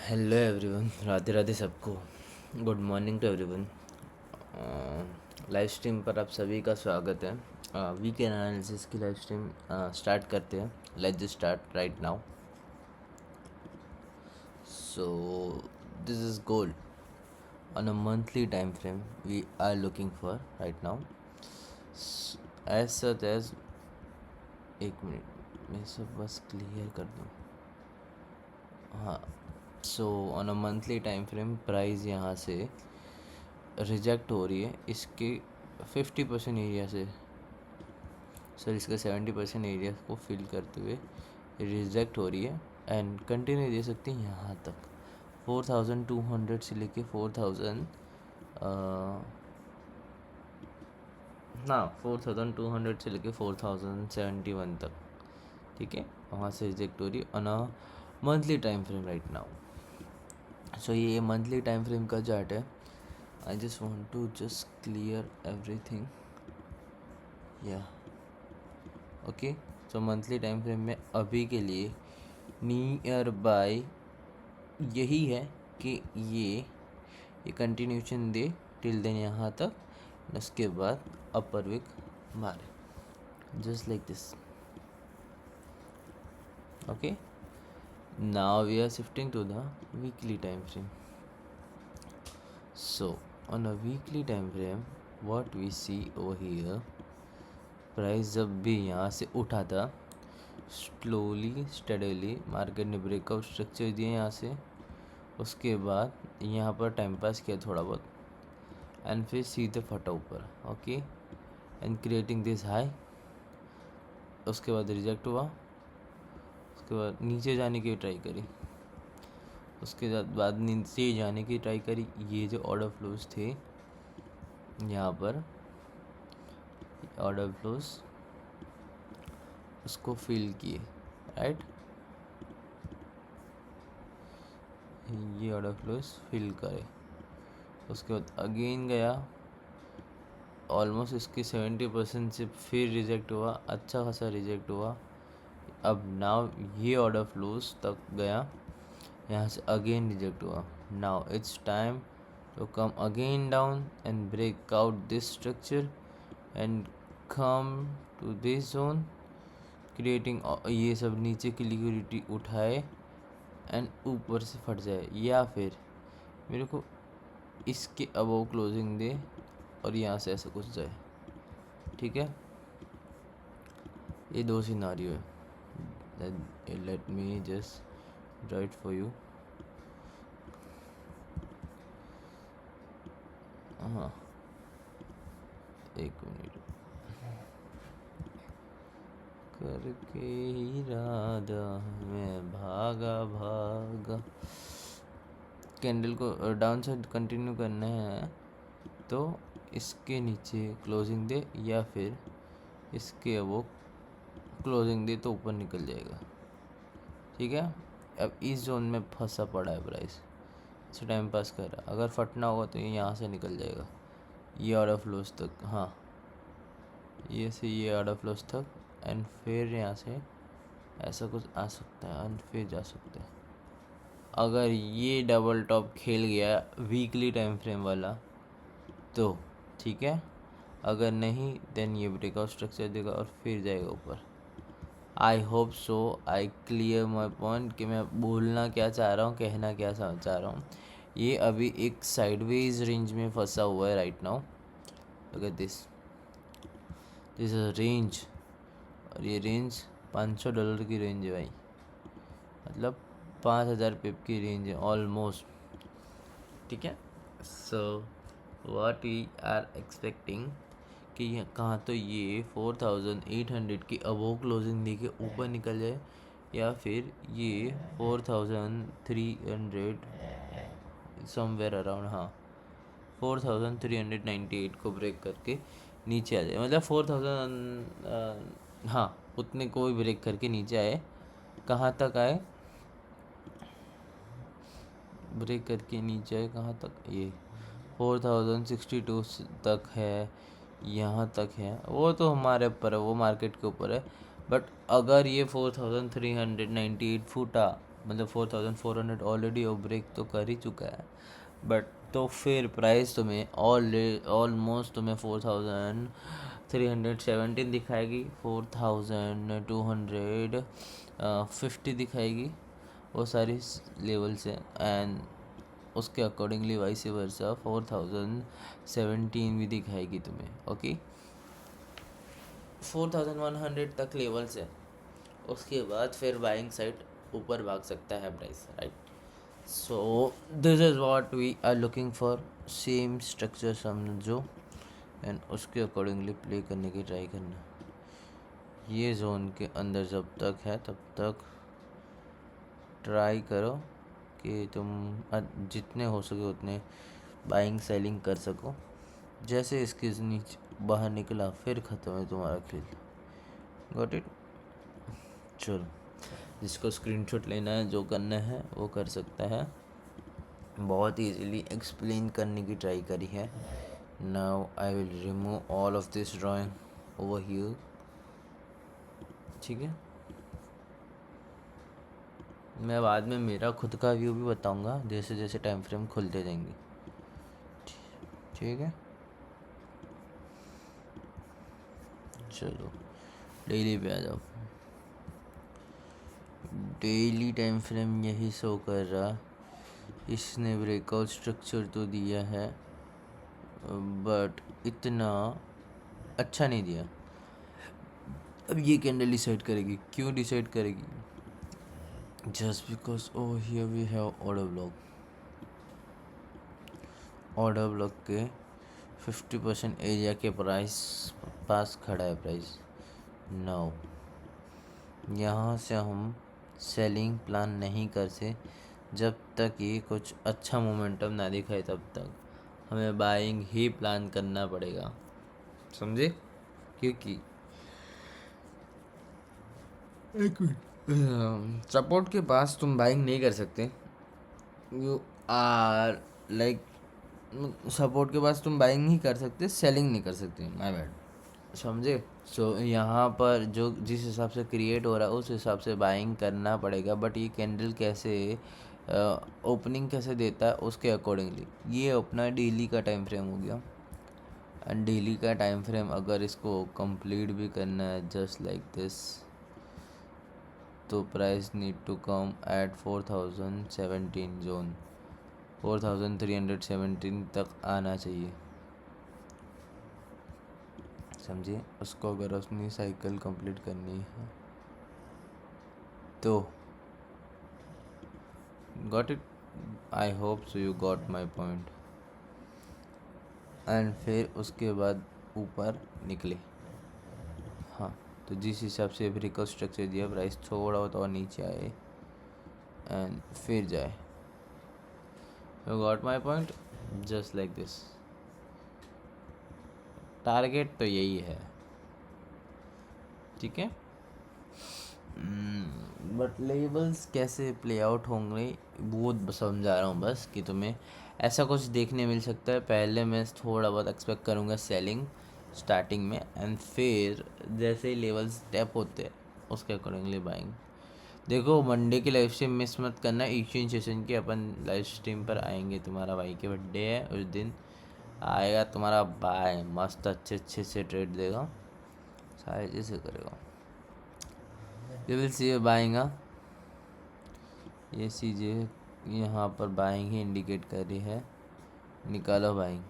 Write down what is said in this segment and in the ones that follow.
Hello everyone, Radhe Radhe सबको। Good morning to everyone. Live stream पर आप सभी का स्वागत है। वीक एनालिसिस की लाइव स्ट्रीम स्टार्ट करते हैं। Let's just start right now. So this is gold on a monthly time frame we are looking for right now as such as. एक मिनट मैं सब बस क्लियर कर दूँ। हाँ, so on a monthly time frame price यहाँ से रिजेक्ट हो रही है इसके 50% एरिया से। सर इसका 70% एरिया को फिल करते हुए रिजेक्ट हो रही है एंड कंटिन्यू दे सकते हैं यहाँ तक 4200 से लेके 4000 ना 4200 से लेके 4071 तक। ठीक है, वहाँ से रिजेक्ट हो रही है on a monthly time frame right now. So ये मंथली टाइम फ्रेम का चार्ट है। I just want to just clear everything या okay. So monthly time frame में अभी के लिए नियर बाय यही है कि ये कंटिन्यूशन दे टिल देन यहाँ तक, उसके बाद अपर विक मारे just like this. Okay, now we are shifting to the weekly time frame. So on a weekly time frame what we see over here, price जब भी यहाँ से उठा था स्लोली स्टडीली मार्केट ने ब्रेकआउट स्ट्रक्चर दिए यहाँ से, उसके बाद यहाँ पर टाइम पास किया थोड़ा बहुत एंड फिर सीधे फटा ऊपर। Okay, and creating this high, उसके बाद रिजेक्ट हुआ, उसके बाद नीचे जाने की ट्राई करी, उसके बाद नीचे जाने की ट्राई करी। ये जो ऑर्डर फ्लोज थे यहाँ पर ऑर्डर फ्लोज उसको फिल किए राइट, ये ऑर्डर फ्लोज फिल करे, उसके बाद अगेन गया ऑलमोस्ट इसकी 70% से फिर रिजेक्ट हुआ, अच्छा खासा रिजेक्ट हुआ। अब नाउ ये ऑर्डर फ्लोज तक गया, यहाँ से अगेन रिजेक्ट हुआ। Now it's time to come again down and break out this structure and come to this zone creating, ये सब नीचे की लिक्विडिटी उठाए एंड ऊपर से फट जाए, या फिर मेरे को इसके अबव क्लोजिंग दे और यहाँ से ऐसा कुछ जाए। ठीक है, ये दो सिनारियो है। Let me just right for you. हाँ एक मिनट करके इरादा मैं भागा भागा। कैंडल को डाउन साइड कंटिन्यू करना है तो इसके नीचे क्लोजिंग दे या फिर इसके वो क्लोजिंग दे तो ऊपर निकल जाएगा। ठीक है, अब इस जोन में फंसा पड़ा है प्राइस, इसे टाइम पास कर रहा है। अगर फटना होगा तो ये यहाँ से निकल जाएगा, ये ऑर्डर फ्लोज तक। हाँ, ये से ये ऑर्डर फ्लोज तक एंड फिर यहाँ से ऐसा कुछ आ सकता है एंड फिर जा सकता है। अगर ये डबल टॉप खेल गया वीकली टाइम फ्रेम वाला तो ठीक है, अगर नहीं देन ये ब्रेकआउट स्ट्रक्चर देगा और फिर जाएगा ऊपर। आई hope so I clear my point कि मैं बोलना क्या चाह रहा हूँ, कहना क्या चाह रहा हूँ। ये अभी एक साइडवेज रेंज में फंसा हुआ है राइट नाउ। अगर दिस इज अ रेंज, और ये रेंज $500 की रेंज है भाई, मतलब 5000 पिप की रेंज है ऑलमोस्ट। ठीक है, so what we are expecting कि कहाँ तो ये 4800 की अबोव क्लोजिंग दे के ऊपर निकल जाए, या फिर ये 4300 समवेयर अराउंड, हाँ 4398 को ब्रेक करके नीचे आ जाए। मतलब 4000 हाँ उतने को भी ब्रेक करके नीचे आए। कहाँ तक आए, ब्रेक करके नीचे आए कहाँ तक, ये 4062 तक है, यहाँ तक है। वो तो हमारे ऊपर है, वो मार्केट के ऊपर है। बट अगर ये 4398 फूटा मतलब 4400 ऑलरेडी वो ब्रेक तो कर ही चुका है, बट तो फिर प्राइस तुम्हें ऑलमोस्ट तुम्हें 4317 दिखाएगी, 4250 दिखाएगी, वो सारी लेवल से, एंड उसके अकॉर्डिंगली वाइस वर्सा 4017 भी दिखाएगी तुम्हें। ओके, 4100 तक लेवल्स है, उसके बाद फिर बाइंग साइड ऊपर भाग सकता है price, right. So this is what we are looking for, same structure समझो एंड उसके अकॉर्डिंगली प्ले करने की ट्राई करना। ये जोन के अंदर जब तक है तब तक ट्राई करो कि तुम जितने हो सके उतने बाइंग सेलिंग कर सको। जैसे इसके नीचे बाहर निकला फिर ख़त्म है तुम्हारा खेल। Got it? चलो, जिसको स्क्रीनशॉट लेना है, जो करना है वो कर सकता है। बहुत इजीली एक्सप्लेन करने की ट्राई करी है। Now I will remove all of this drawing over here, ठीक है। मैं बाद में मेरा खुद का व्यू भी बताऊंगा जैसे जैसे टाइम फ्रेम खुलते जाएंगे, ठीक है। चलो डेली पे आ जाओ। डेली टाइम फ्रेम यही शो कर रहा, इसने ब्रेकआउट स्ट्रक्चर तो दिया है बट इतना अच्छा नहीं दिया। अब ये कैंडल डिसाइड करेगी, क्यों डिसाइड करेगी? Just because over here we have order block के 50% एरिया के पास खड़ा है प्राइस। नाउ यहाँ से हम सेलिंग प्लान नहीं कर से जब तक ये कुछ अच्छा मोमेंटम ना दिखाए, तब तक हमें बाइंग ही प्लान करना पड़ेगा, समझे? क्योंकि सपोर्ट के पास तुम बाइंग नहीं कर सकते। यू आर लाइक सपोर्ट के पास तुम बाइंग नहीं कर सकते, सेलिंग नहीं कर सकते, माय बैड, समझे? सो यहाँ पर जो जिस हिसाब से क्रिएट हो रहा है उस हिसाब से बाइंग करना पड़ेगा। बट ये कैंडल कैसे ओपनिंग कैसे देता है उसके अकॉर्डिंगली ये अपना डेली का टाइम फ्रेम हो गया। एंड डेली का टाइम फ्रेम अगर इसको कंप्लीट भी करना है जस्ट लाइक दिस, तो price need to come at 4017 zone, 4317 तक आना चाहिए, समझिए? उसको अगर अपनी साइकिल कंप्लीट करनी है तो। Got it? I hope so you got my point. And फिर उसके बाद ऊपर निकले, हाँ, तो जिस हिसाब से ब्रेकआउट स्ट्रक्चर दिया प्राइस थोड़ा बहुत और नीचे आए एंड फिर जाए। You got my point? Just like this. Target तो यही है, ठीक है। बट लेवल्स कैसे प्ले आउट होंगे वो समझा रहा हूँ बस, कि तुम्हें ऐसा कुछ देखने मिल सकता है। पहले मैं थोड़ा बहुत एक्सपेक्ट करूँगा सेलिंग स्टार्टिंग में, एंड फिर जैसे ही लेवल्स स्टेप होते हैं उसके अकॉर्डिंगली बाइंग। देखो, मंडे की लाइव स्ट्रीम मिस मत करना, एशियन सेशन की अपन लाइव स्ट्रीम पर आएंगे। तुम्हारा भाई के बर्थडे है, उस दिन आएगा तुम्हारा भाई, मस्त अच्छे से ट्रेड देगा, सारे चीज़ें करेगा। You will see buying. ये चीज़ें यहाँ पर बाइंग ही इंडिकेट कर रही है, निकालो बाइंग।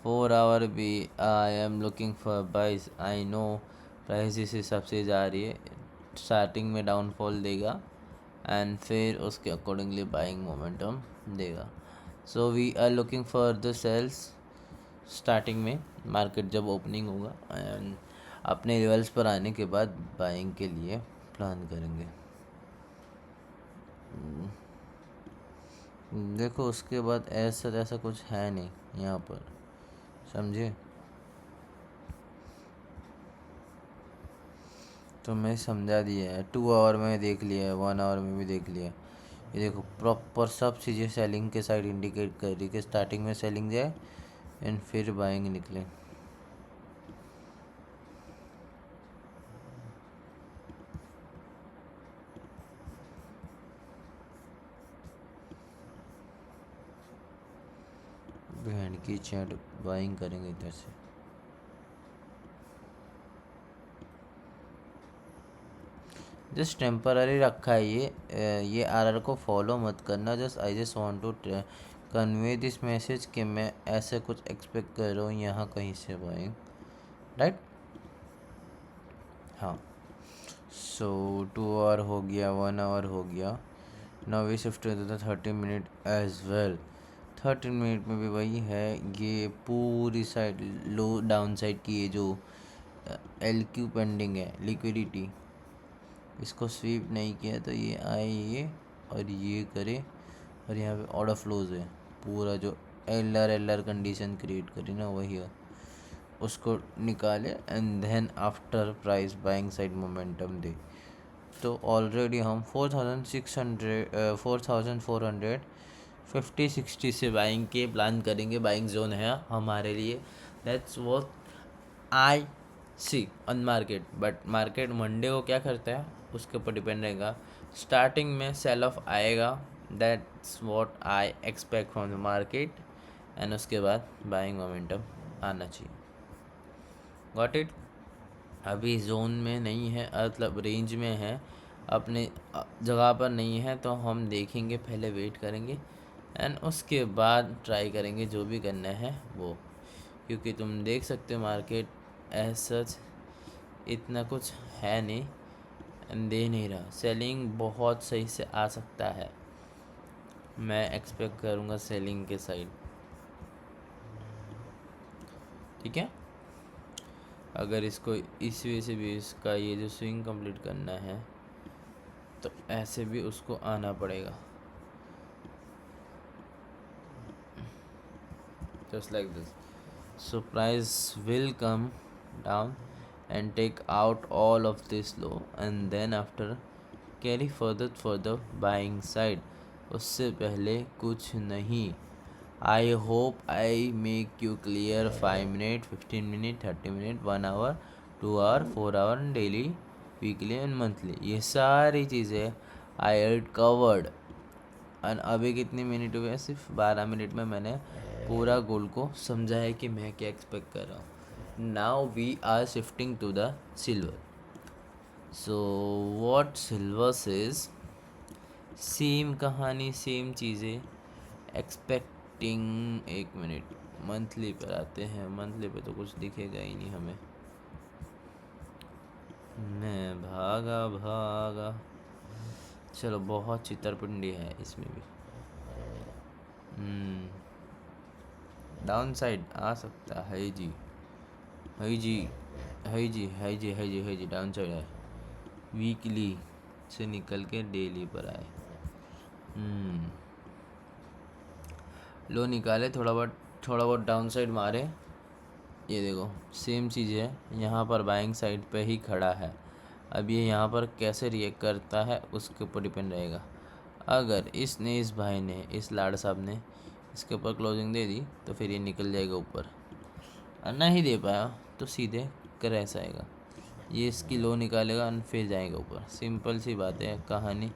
4 आवर भी आई एम लुकिंग फॉर बाइस। आई नो प्राइस इस हिसाब से जा रही है, स्टार्टिंग में डाउनफॉल देगा एंड फिर उसके अकॉर्डिंगली बाइंग मोमेंटम देगा। So we are looking for the sales starting में, मार्केट जब ओपनिंग होगा, एंड अपने लेवल्स पर आने के बाद बाइंग के लिए प्लान करेंगे। देखो, उसके बाद ऐसा कुछ है नहीं यहाँ पर, समझे? तो मैं समझा दिया है, 2 आवर में देख लिया है, 1 आवर में भी देख लिया है। ये देखो, प्रॉपर सब चीज़ें सेलिंग के साइड इंडिकेट कर रही है कि स्टार्टिंग में सेलिंग जाए एंड फिर बाइंग निकले। बहन की चैट बाइंग करेंगे इधर से। जस्ट टेम्पररी रखा है ये आरआर को फॉलो मत करना। Just I just want to convey this message कि मैं ऐसे कुछ एक्सपेक्ट कर रहा हूँ यहाँ कहीं से बाइंग, राइट। हाँ, सो 2 आवर हो गया, 1 आवर हो गया। Now we shift to the 30 minute as well. 30 minute में भी वही है, ये पूरी साइड लो डाउन साइड की ये जो LQ पेंडिंग है लिक्विडिटी, इसको स्वीप नहीं किया तो ये आए ये और ये करे, और यहाँ पे ऑर्डर फ्लोज है पूरा जो एल आर कंडीशन क्रिएट करी ना वही है, उसको निकाले and then after price buying side momentum दे। तो ऑलरेडी हम 4600 4400 50-60 से बाइंग के प्लान करेंगे। बाइंग जोन है हमारे लिए, that's what I see on market. But market Monday को क्या करता है उसके ऊपर डिपेंड रहेगा। स्टार्टिंग में सेल ऑफ आएगा, that's what I expect from the market, and उसके बाद बाइंग मोमेंटम आना चाहिए। Got it. अभी जोन में नहीं है, मतलब रेंज में है, अपने जगह पर नहीं है, तो हम देखेंगे, पहले वेट करेंगे एंड उसके बाद ट्राई करेंगे जो भी करना है वो। क्योंकि तुम देख सकते हो मार्केट एज सच इतना कुछ है नहीं, दे नहीं रहा। सेलिंग बहुत सही से आ सकता है, मैं एक्सपेक्ट करूँगा सेलिंग के साइड, ठीक है। अगर इसको इस वे से भी इसका ये जो स्विंग कंप्लीट करना है तो ऐसे भी उसको आना पड़ेगा, just like this. So price will come down and take out all of this low, and then after carry further for the buying side. उससे पहले कुछ नहीं। I hope I make you clear 5 minute, 15 minute, 30 minute, 1 hour, 2 hour, 4 hour daily, weekly and monthly, ये सारी चीज़ें I had covered। और अभी कितनी मिनट हुए हैं? सिर्फ 12 मिनट में मैंने पूरा गोल को समझा है कि मैं क्या एक्सपेक्ट कर रहा हूँ। Now we are shifting to the silver. So what silver is same कहानी, सेम चीज़ें एक्सपेक्टिंग। एक मिनट, मंथली पर आते हैं। मंथली पे तो कुछ दिखेगा ही नहीं हमें। मैं भागा भागा, चलो बहुत चित्रपिंडी है इसमें भी। डाउन साइड आ सकता है जी, है जी, है जी, है जी, है जी, है जी, डाउन साइड है। वीकली से निकल के डेली पर आए, लो निकाले, थोड़ा बहुत डाउन साइड मारे। ये देखो सेम चीज़ है, यहाँ पर बाइंग साइड पे ही खड़ा है। अब ये यहाँ पर कैसे रिएक्ट करता है उसके ऊपर डिपेंड रहेगा। अगर इस भाई ने, इस लाड़ साहब ने इसके ऊपर क्लोजिंग दे दी तो फिर ये निकल जाएगा ऊपर, और नहीं दे पाया तो सीधे क्रैश आएगा। ये इसकी लो निकालेगा और फिर जाएगा ऊपर। सिंपल सी बात है, कहानी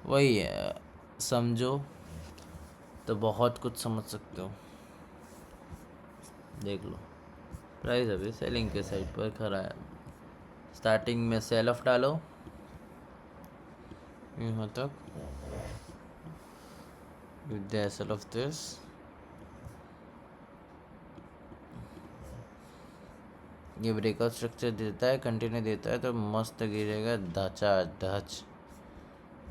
वही है। समझो तो बहुत कुछ समझ सकते हो। देख लो प्राइस अभी सेलिंग के साइड पर खड़ा है। स्टार्टिंग में सेल ऑफ डालो यहाँ तक with the sale of this, ये ब्रेकआउट स्ट्रक्चर देता है, कंटिन्यू देता है तो मस्त गिरेगा धचा धच,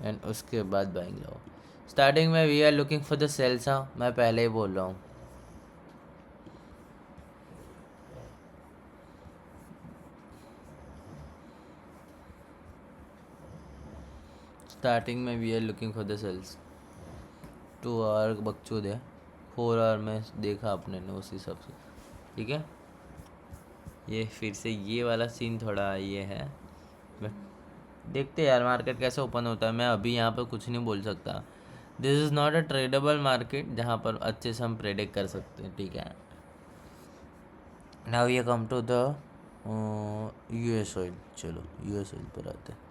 एंड उसके बाद बाइंग लो। स्टार्टिंग में we are looking for the sells, हाँ मैं पहले ही बोल रहा हूँ। स्टार्टिंग में we are looking for the sells. 2 hour बकचोद है, 4 आवर में देखा अपने ने उस हिसाब से, ठीक है। ये फिर से ये वाला सीन थोड़ा ये है, बट देखते यार मार्केट कैसे ओपन होता है। मैं अभी यहाँ पर कुछ नहीं बोल सकता। This is not a tradable market जहाँ पर अच्छे से हम प्रेडिक्ट कर सकते हैं, ठीक है। नाउ ये come to the US oil. चलो US ऑयल पर आते हैं।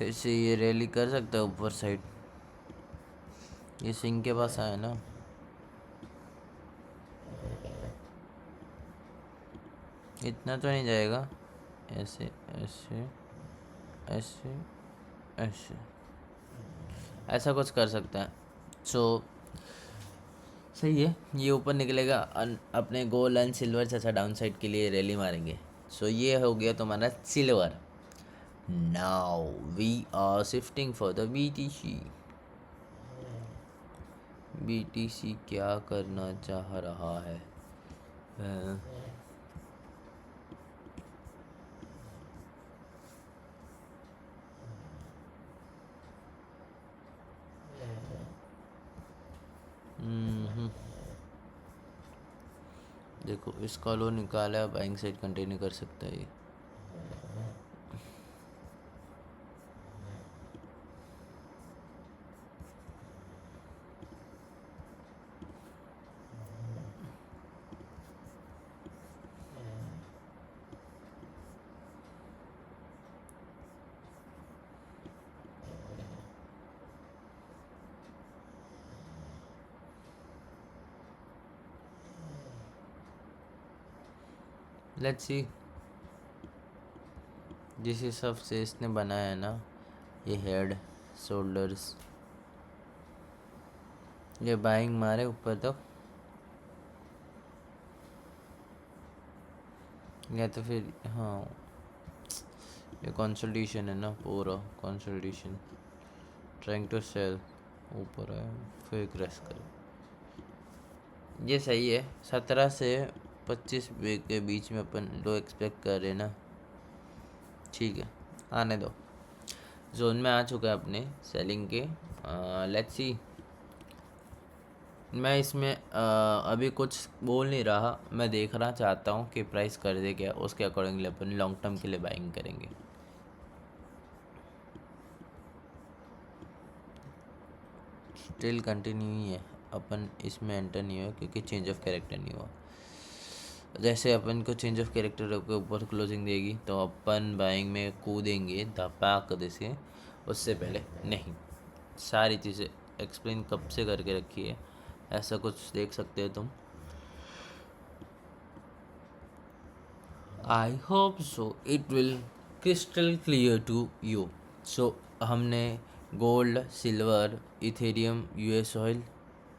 फिर से ये रैली कर सकता है ऊपर साइड। ये सिंह के पास आया ना, इतना तो नहीं जाएगा। ऐसे ऐसे ऐसे ऐसे ऐसा कुछ कर सकता है। सो सही है, ये ऊपर निकलेगा। अपने गोल्ड एंड सिल्वर चाचा डाउन साइड के लिए रैली मारेंगे। सो ये हो गया तुम्हारा silver. Now we are shifting for the BTC। BTC क्या करना चाह रहा है? अ, हम्म, देखो इसका लो निकाला, बाइंग साइड कंटिन्यू कर सकता है ये। Let's see. जिस हिसाब से इसने बनाया है ना, ये हेड शोल्डर्स, ये बाइंग मारे ऊपर तक, या तो फिर हाँ, ये कंसल्टेशन है ना, पूरा कंसल्टेशन ट्राइंग टू सेल ऊपर है, फिर क्रैश कर। ये सही है। 17 से 25 के बीच में अपन लो एक्सपेक्ट कर रहे हैं ना, ठीक है, आने दो। जोन में आ चुका है अपने सेलिंग के। Let's see. मैं इसमें अभी कुछ बोल नहीं रहा, मैं देखना चाहता हूँ कि प्राइस कर दे क्या, उसके अकॉर्डिंगली अपन लॉन्ग टर्म के लिए बाइंग करेंगे। स्टिल कंटिन्यू ही है, अपन इसमें एंटर नहीं हुआ क्योंकि चेंज ऑफ कैरेक्टर नहीं हुआ। जैसे अपन को चेंज ऑफ कैरेक्टर के ऊपर क्लोजिंग देगी तो अपन बाइंग में कूदेंगे धपाक से, उससे पहले नहीं। सारी चीज़ें एक्सप्लेन कब से करके रखी है, ऐसा कुछ देख सकते हो तुम। I hope so it will crystal clear to you. So हमने gold, silver, Ethereum, US oil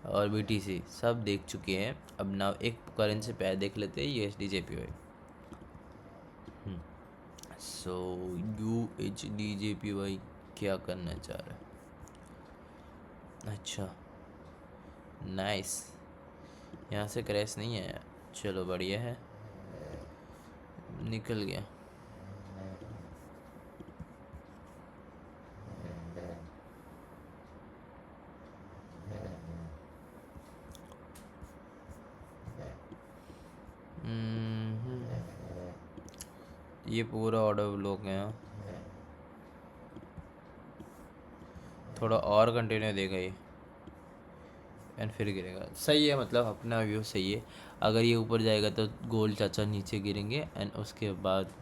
और BTC सब देख चुके हैं। अब ना एक करेंसी पेयर देख लेते हैं, USD JPY। सो UHD JPY क्या करना चाह रहा है? अच्छा, नाइस, यहाँ से क्रैश नहीं है, चलो बढ़िया है, निकल गया। ये पूरा ऑर्डर ब्लॉक है। थोड़ा और कंटिन्यू देगा ये एंड फिर गिरेगा। सही है, मतलब अपना व्यू सही है। अगर ये ऊपर जाएगा तो गोल्ड चाचा नीचे गिरेंगे एंड उसके बाद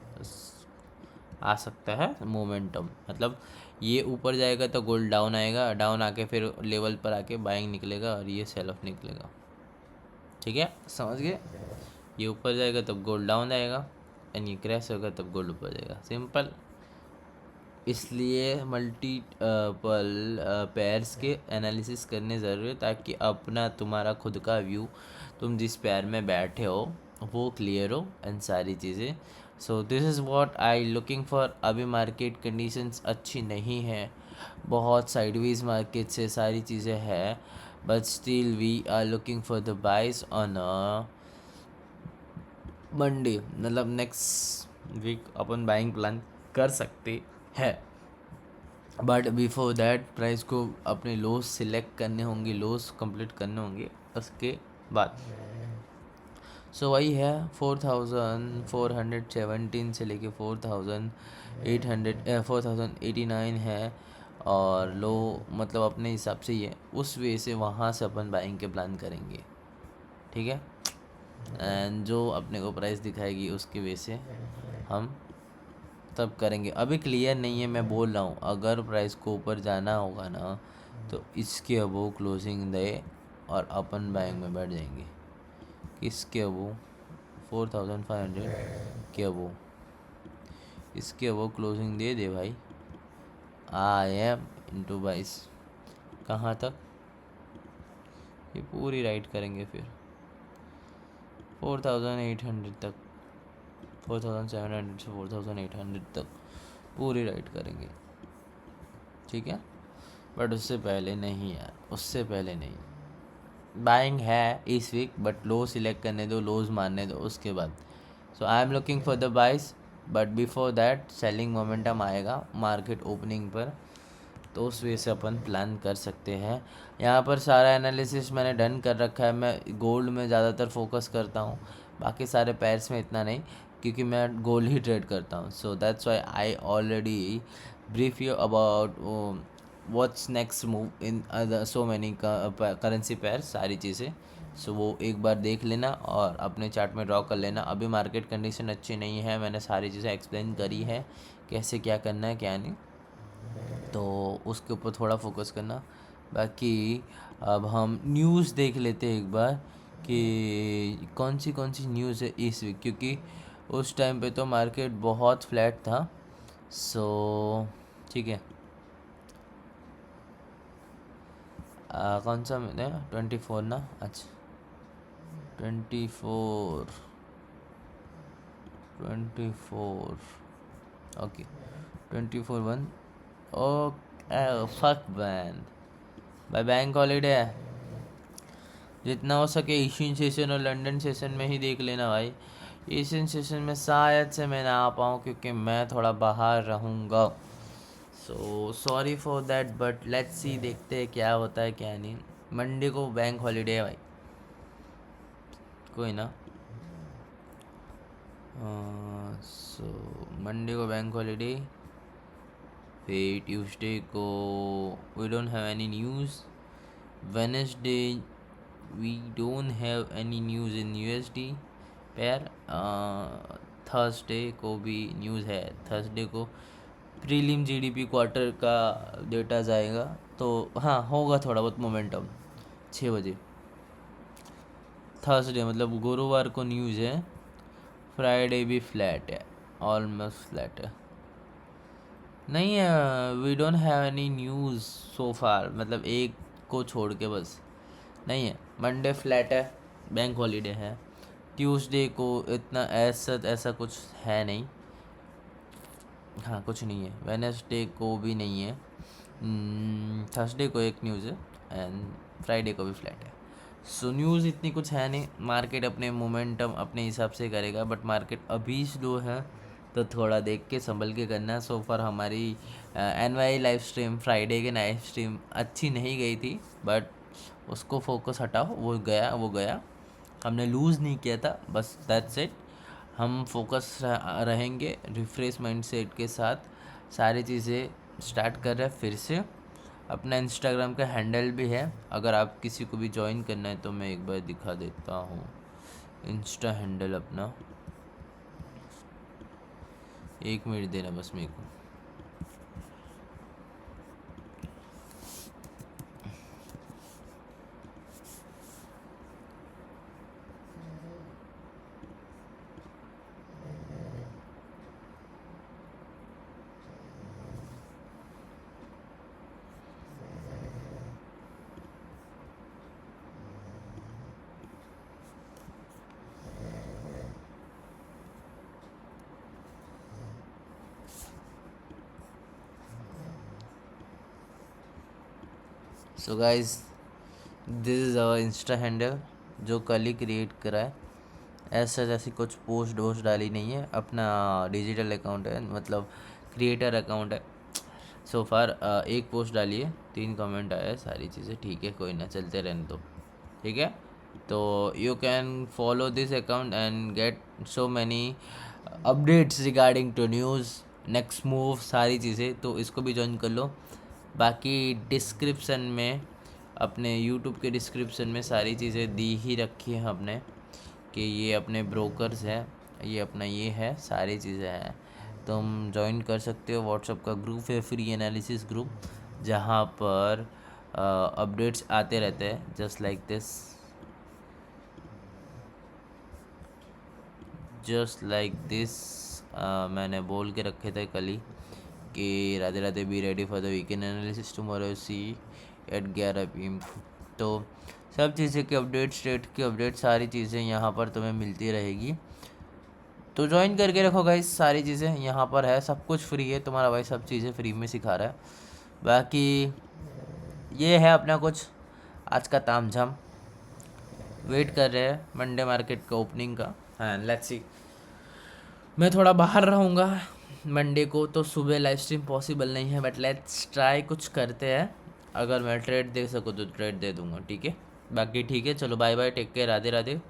आ सकता है मोमेंटम। मतलब ये ऊपर जाएगा तो गोल्ड डाउन आएगा, डाउन आके फिर लेवल पर आके बाइंग निकलेगा और ये सेल ऑफ निकलेगा। ठीक है, समझ गए? ये ऊपर जाएगा तब गोल्ड डाउन आएगा एंड ये क्रैश होगा तब गोल्ड ऊपर जाएगा, सिंपल। इसलिए मल्टीपल पेयर्स के एनालिसिस करने ज़रूरी है ताकि अपना तुम्हारा खुद का व्यू, तुम जिस पेयर में बैठे हो वो क्लियर हो एंड सारी चीज़ें। सो this is what I looking for. अभी मार्केट कंडीशंस अच्छी नहीं है, बहुत साइडवेज मार्केट से सारी चीज़ें हैं, but still we are looking for the buys on Monday. मतलब नेक्स्ट वीक अपन बाइंग प्लान कर सकते हैं, बट बिफोर दैट प्राइस को अपने लोस सिलेक्ट करने होंगे, लोस कंप्लीट करने होंगे उसके बाद। सो वही है, 4417 से लेके 4089 है, और लो मतलब अपने हिसाब से ही है, उस वे से वहाँ से अपन बाइंग के प्लान करेंगे, ठीक है। एंड जो अपने को प्राइस दिखाएगी उसके वे से हम तब करेंगे, अभी क्लियर नहीं है। मैं बोल रहा हूँ अगर प्राइस को ऊपर जाना होगा ना तो इसके अबो क्लोजिंग दे और अपन बैंक में बैठ जाएंगे। किसके अबो 4500 के अबो, इसके अबो क्लोजिंग दे दे भाई। आई एम इंटू 22 कहाँ तक, ये पूरी राइट करेंगे फिर 4800 तक, 4700 से 4800 तक पूरी राइट करेंगे, ठीक है। बट उससे पहले नहीं यार, उससे पहले नहीं। बाइंग है इस वीक बट लो सिलेक्ट करने दो, लोज मारने दो उसके बाद। So I am looking for the buys but before that selling momentum आएगा मार्केट ओपनिंग पर, तो उस वे से अपन प्लान कर सकते हैं। यहाँ पर सारा एनालिसिस मैंने डन कर रखा है। मैं गोल्ड में ज़्यादातर फोकस करता हूँ, बाकी सारे पैर्स में इतना नहीं, क्योंकि मैं गोल्ड ही ट्रेड करता हूँ। So that's why I already brief you about what's next move in so many currency pairs, सारी चीज़ें। सो वो एक बार देख लेना और अपने चार्ट में ड्रॉ कर लेना। अभी मार्केट कंडीशन अच्छी नहीं है, मैंने सारी चीज़ें एक्सप्लेन करी है कैसे क्या करना है क्या नहीं, तो उसके ऊपर थोड़ा फोकस करना। बाकी अब हम न्यूज़ देख लेते हैं एक बार कि कौन सी न्यूज़ है इस वीक, क्योंकि उस टाइम पे तो मार्केट बहुत फ्लैट था। सो ठीक है, कौन सा मैंने 24 ना, अच्छा 24 ओके 24/1 ओ फक बैन भाई, बैंक हॉलीडे है। जितना हो सके एशियन सेशन और लंदन सेशन में ही देख लेना भाई। एशियन सेशन में शायद से मैं ना आ पाऊँ क्योंकि मैं थोड़ा बाहर रहूँगा। So sorry for that but let's see, देखते हैं क्या होता है क्या नहीं। मंडे को बैंक हॉलीडे है भाई, कोई ना। सो मंडे को बैंक हॉलीडे, फिर ट्यूसडे को we don't have any news, Wednesday we don't have any news in USD pair. Thursday को भी न्यूज़ है, थर्सडे को प्रीलिम जीडीपी क्वार्टर का डेटा जाएगा, तो हाँ होगा थोड़ा बहुत मोमेंटम 6 बजे। थर्सडे मतलब गुरुवार को न्यूज़ है, फ्राइडे भी फ्लैट है, ऑलमोस्ट फ्लैट है। नहीं है, we don't have any news so far, मतलब एक को छोड़ के बस नहीं है। मंडे फ्लैट है, बैंक हॉलीडे है। ट्यूसडे को इतना ऐसा कुछ है नहीं, हाँ कुछ नहीं है। वेडनेसडे को भी नहीं है, थर्सडे को एक न्यूज़ है एंड फ्राइडे को भी फ्लैट है। सो न्यूज़ इतनी कुछ है नहीं, मार्केट अपने मोमेंटम अपने हिसाब से करेगा, बट मार्केट अभी स्लो है तो थोड़ा देख के संभल के करना। सो फॉर हमारी NY लाइव स्ट्रीम, फ्राइडे के लाइव स्ट्रीम अच्छी नहीं गई थी, बट उसको फोकस हटाओ, वो गया, हमने लूज़ नहीं किया था, बस दैट्स इट। हम फोकस रहेंगे रिफ्रेश माइंडसेट के साथ, सारी चीज़ें स्टार्ट कर रहे हैं फिर से। अपना इंस्टाग्राम का हैंडल भी है, अगर आप किसी को भी ज्वाइन करना है तो मैं एक बार दिखा देता हूँ इंस्टा हैंडल अपना, 1 मिनट देना बस मेरे को। So guys this is our insta handle जो कल ही क्रिएट करा है। ऐसा जैसी कुछ पोस्ट वोस्ट डाली नहीं है, अपना डिजिटल अकाउंट है, मतलब क्रिएटर अकाउंट है। सो फार एक पोस्ट डाली है, 3 कमेंट आया है, सारी चीज़ें ठीक है, कोई ना, चलते रहने दो, ठीक है। तो you can follow this account and get so many updates regarding to news, next move, सारी चीज़ें, तो इसको भी ज्वाइन कर लो। बाकी डिस्क्रिप्शन में, अपने यूट्यूब के डिस्क्रिप्शन में सारी चीज़ें दी ही रखी हैं हमने, कि ये अपने ब्रोकर्स है, ये अपना ये है, सारी चीज़ें हैं। तुम ज्वाइन कर सकते हो। व्हाट्सअप का ग्रुप है, फ्री एनालिसिस ग्रुप, जहाँ पर अपडेट्स आते रहते हैं just like this, just like this. मैंने बोल के रखे थे कल ही कि Radhe Radhe, be ready for the weekend analysis tomorrow see at 11 PM। तो सब चीज़ें की अपडेट, स्टेट की अपडेट, सारी चीज़ें यहाँ पर तुम्हें मिलती रहेगी। तो ज्वाइन करके रखो गाइस, सारी चीज़ें यहाँ पर है, सब कुछ फ्री है, तुम्हारा भाई सब चीज़ें फ्री में सिखा रहा है। बाकी ये है अपना कुछ आज का तामझाम, वेट कर रहे हैं मंडे मार्केट का ओपनिंग का। हाँ, लेट्स सी। मैं थोड़ा बाहर रहूँगा मंडे को, तो सुबह लाइव स्ट्रीम पॉसिबल नहीं है, बट लेट्स ट्राई, कुछ करते हैं। अगर मैं ट्रेड दे सकूँ तो ट्रेड दे दूँगा, ठीक है। बाकी ठीक है, चलो bye bye, take care, Radhe Radhe.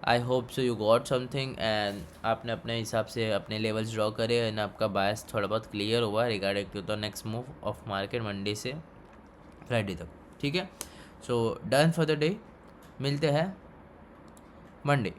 I hope so you got something and आपने अपने हिसाब से अपने लेवल्स ड्रॉ करे एंड आपका बायस थोड़ा बहुत क्लियर हुआ regarding to the next move of market Monday से फ्राइडे तक, ठीक है। So done for the day, मिलते हैं मंडे।